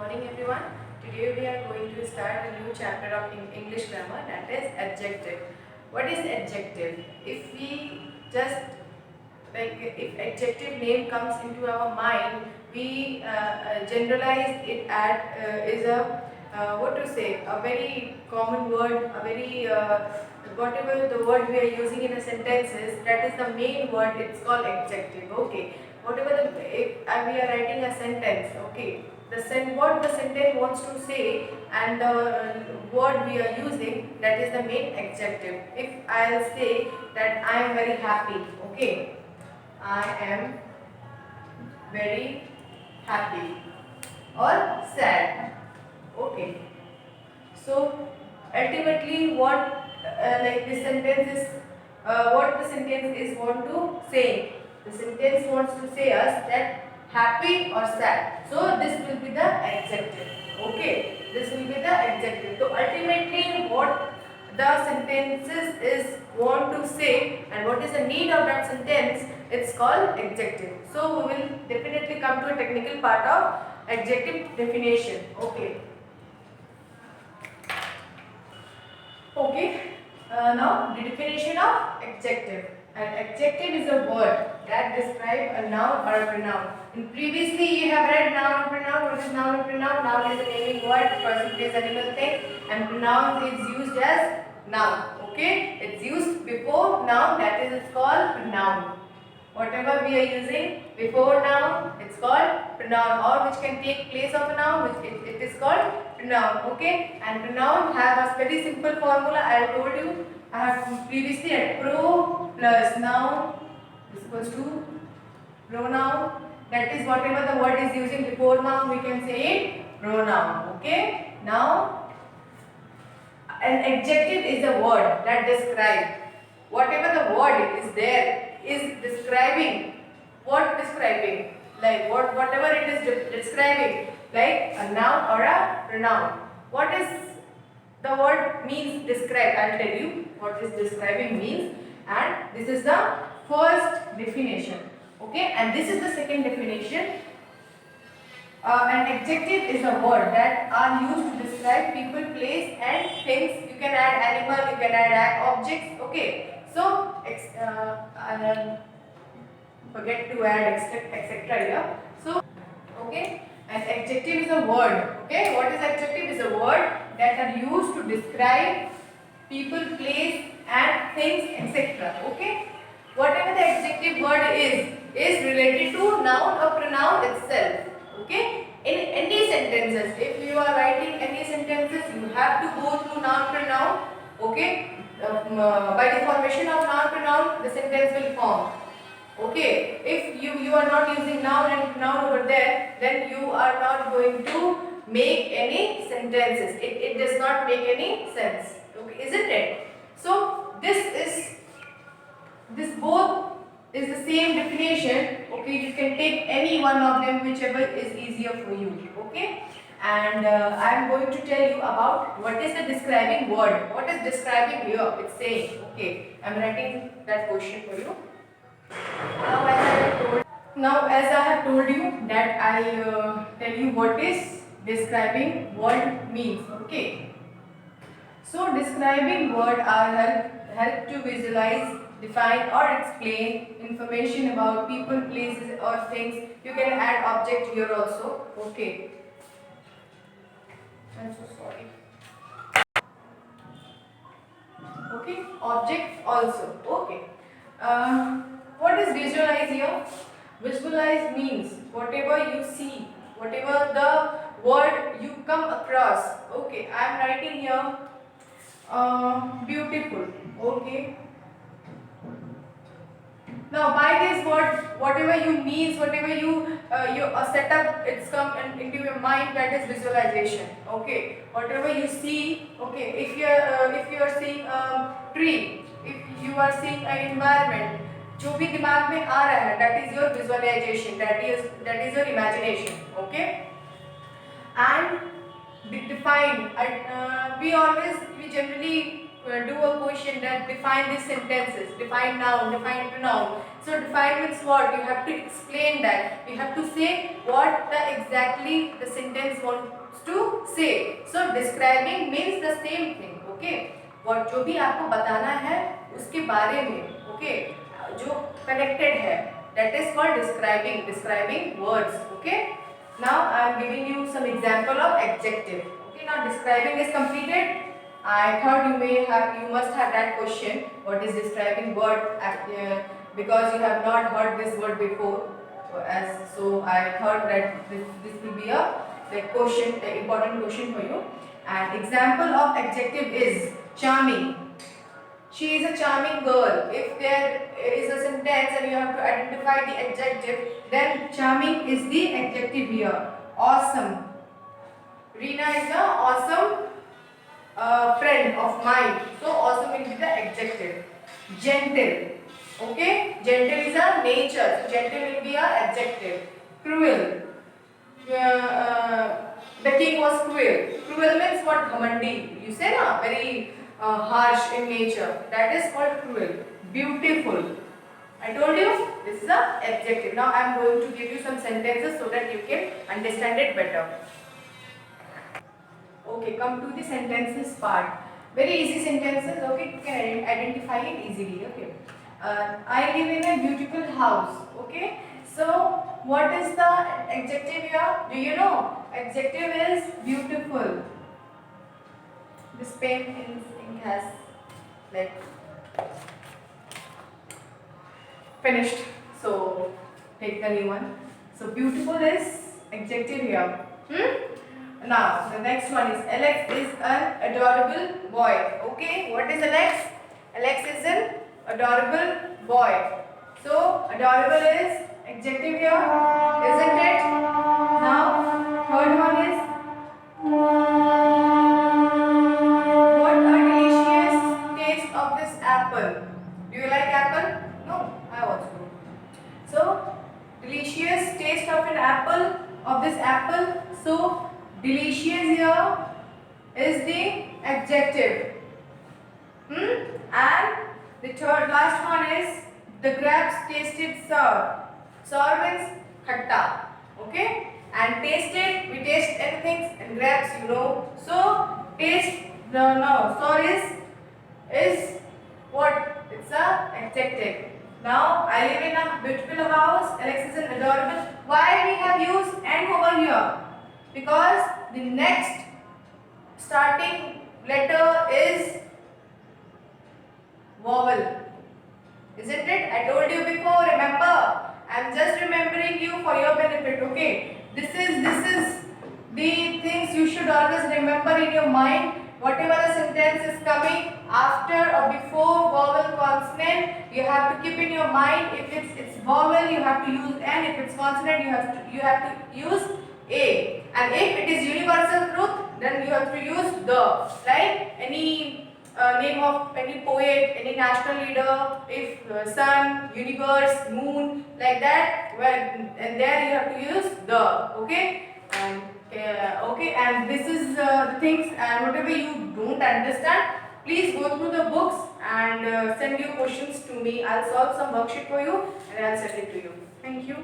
morning everyone. Today we are going to start a new chapter of English grammar, that is adjective. What is adjective? If we just if adjective name comes into our mind, we generalize it at is a what to say, a very common word, a very whatever the word we are using in a sentences, that is the main word, it's called adjective. Okay, whatever if we are writing a sentence, okay, what the sentence wants to say and the word we are using, that is the main adjective. If I'll say that I am very happy, okay, I am very happy, or sad, okay. So ultimately what like this sentence is what the sentence is want to say. The sentence wants to say us that happy or sad. So this will be the adjective. Okay, this will be the adjective. So ultimately what the sentences is want to say and what is the need of that sentence, it's called adjective. So we will definitely come to a technical part of adjective definition. Okay. Okay, now the definition of adjective. An adjective is a word that describes a noun or a pronoun. In previously you have read noun or pronoun. What is noun or pronoun? Noun is a naming word, person, place, animal, thing, and pronoun is used as noun. Okay, it's used before noun, that is it's called pronoun. Whatever we are using before noun, it's called pronoun, or which can take place of a noun, which it is called pronoun. Okay, and pronoun have a very simple formula. I told you, I have previously had pro plus noun is equals to pronoun. That is whatever the word is using before noun, we can say it pronoun. Okay, now an adjective is a word that describes whatever the word is there is describing. What describing? Like whatever it is describing, like a noun or a pronoun. What is the word means describe? I'll tell you what is describing means, and this is the first definition. Okay, and this is the second definition. An adjective is a word that are used to describe people, place and things. You can add animal, you can add objects. Okay, so I'll forget to add etc. here. So okay, an adjective is a word. Okay, what is adjective? Is a word that are used to describe people, place and things, etc. Okay, whatever the adjective word is related to noun or pronoun itself. Okay, in any sentences, if you are writing any sentences, you have to go through noun pronoun. Okay, by the formation of noun pronoun, the sentence will form. Okay, if you are not using noun and pronoun over there, then you are not going to make any sentences. It does not make any sense. Okay, isn't it? So this both is the same definition. Okay, you can take any one of them, whichever is easier for you. Okay, and I am going to tell you about what is the describing word. What is describing here? It's saying. Okay, I am writing that question for you. Now as I have told you that I'll tell you what is describing word means. Okay. So describing word are help to visualize, define or explain information about people, places or things. You can add object here also. Okay. I'm so sorry. Okay. Object also. Okay. What is visualize here? Visualize means whatever you see, whatever the word you come across. Okay, I am writing here beautiful. Okay. Now by this word, whatever you means, whatever you set up, it's come into your mind, that is visualization. Okay. Whatever you see. Okay. If you are seeing a tree, if you are seeing an environment, जो भी दिमाग में आ रहा है, that is your visualization, that is your imagination. Okay, and define. We generally do a question that define these sentences, define noun, define pronoun. So define means what? You have to explain that. You have to say what the exactly the sentence wants to say. So describing means the same thing. Okay. what जो भी आपको बताना है उसके बारे में, okay, जो connected है, that is called describing words. Okay. Now I am giving you some example of adjective. Okay. Now describing is completed. I thought you must have that question. What is describing word? Because you have not heard this word before. So I thought that this will be a question, an important question for you. And example of adjective is charming. She is a charming girl. If there is a sentence and you have to identify the adjective, then charming is the adjective here. Awesome. Reena is a awesome friend of mine. So awesome will be the adjective. Gentle. Okay. Gentle is a nature. So gentle will be a adjective. Cruel. The king was cruel. Cruel means what? Ghamandi. You say na, very harsh in nature. That is called cruel. Beautiful. I told you this is a adjective. Now I am going to give you some sentences so that you can understand it better. Okay, come to the sentences part. Very easy sentences. Okay, you can identify it easily. Okay. I live in a beautiful house. Okay. So what is the adjective here? Do you know? Adjective is beautiful. This pen ink has like finished. So take the new one. So beautiful is adjective here. Now the next one is Alex is an adorable boy. Okay, what is Alex? Alex is an adorable boy. So adorable is adjective here, isn't it? Now third one is what a delicious taste of this apple. Do you like apple? No, I also do. So delicious taste of an apple, of this apple. So delicious here is the adjective. And the third last one is the grapes tasted sour. Sour means khatta. Okay? And tasted, we taste anything and grapes, you know. So taste, no, sour is what? It's a adjective. Now I live in a beautiful house. Alex is an adorable. Why we have used and over here? Because the next starting letter is vowel. Isn't it? I told you before, remember. I am just remembering you for your benefit, okay? This is the things you should always remember in your mind. Whatever the sentence is coming after or before vowel consonant, you have to keep in your mind. If it's vowel, you have to use N. If it's consonant, you have to use A. And if it is universal truth, then you have to use the. Like any name of any poet, any national leader, if sun, universe, moon, like that, and there you have to use the. Okay. And okay, and this is the things, and whatever you don't understand, please go through the books and send your questions to me. I'll solve some worksheet for you and I'll send it to you. Thank you.